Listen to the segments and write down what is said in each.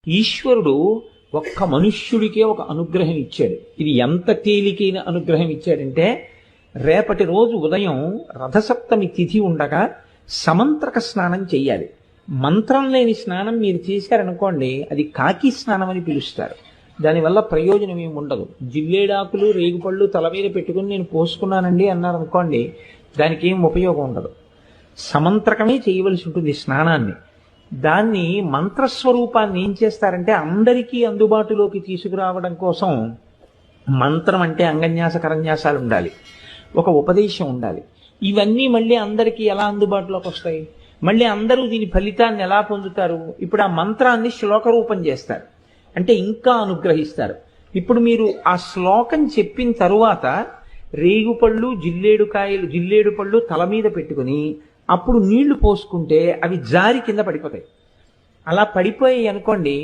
ఈశ్వరుడు ఒక్క మనుష్యుడికే ఒక అనుగ్రహం ఇచ్చాడు. ఇది ఎంత తేలికైన అనుగ్రహం ఇచ్చాడంటే, రేపటి రోజు ఉదయం రథసప్తమి తిథి ఉండగా సమంత్రక స్నానం చెయ్యాలి. మంత్రం లేని స్నానం మీరు చేశారనుకోండి, అది కాకి స్నానం అని పిలుస్తారు. దానివల్ల ప్రయోజనం ఏమి ఉండదు. జిల్లేడాకులు రేగుపళ్ళు తల మీద పెట్టుకుని నేను పోసుకున్నానండి అన్నారనుకోండి, దానికి ఏం ఉపయోగం ఉండదు. సమంత్రకమే చేయవలసి ఉంటుంది స్నానాన్ని. దాన్ని మంత్రస్వరూపాన్ని ఏం చేస్తారంటే, అందరికీ అందుబాటులోకి తీసుకురావడం కోసం మంత్రం అంటే అంగన్యాస కరన్యాసాలు ఉండాలి, ఒక ఉపదేశం ఉండాలి. ఇవన్నీ మళ్ళీ అందరికీ ఎలా అందుబాటులోకి వస్తాయి? మళ్ళీ అందరూ దీని ఫలితాన్ని ఎలా పొందుతారు? ఇప్పుడు ఆ మంత్రాన్ని శ్లోక రూపం చేస్తారు, అంటే ఇంకా అనుగ్రహిస్తారు. ఇప్పుడు మీరు ఆ శ్లోకం చెప్పిన తరువాత రేగుపళ్ళు జిల్లేడు పళ్ళు తల మీద పెట్టుకుని అప్పుడు నీళ్లు పోసుకుంటే అవి జారి కింద పడిపోతాయి. అలా పడిపోయాయి అనుకోండి,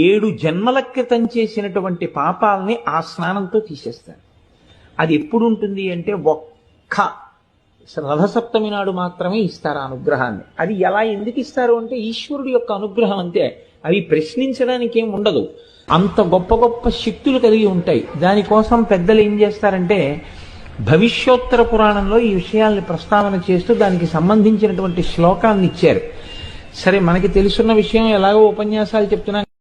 7 జన్మల క్రితం చేసినటువంటి పాపాలని ఆ స్నానంతో తీసేస్తారు. అది ఎప్పుడు ఉంటుంది అంటే, ఒక్క రథసప్తమి నాడు మాత్రమే ఇస్తారు ఆ అనుగ్రహాన్ని. అది ఎలా ఎందుకు ఇస్తారు అంటే, ఈశ్వరుడు యొక్క అనుగ్రహం అంతే. అవి ప్రశ్నించడానికి ఏం ఉండదు. అంత గొప్ప గొప్ప శక్తులు కలిగి ఉంటాయి. దానికోసం పెద్దలు ఏం చేస్తారంటే, భవిష్యోత్తర పురాణంలో ఈ విషయాల్ని ప్రస్తావన చేస్తూ దానికి సంబంధించినటువంటి శ్లోకాన్ని ఇచ్చారు. సరే, మనకి తెలుసున్న విషయం ఎలాగో ఉపన్యాసాలు చెప్తున్నాం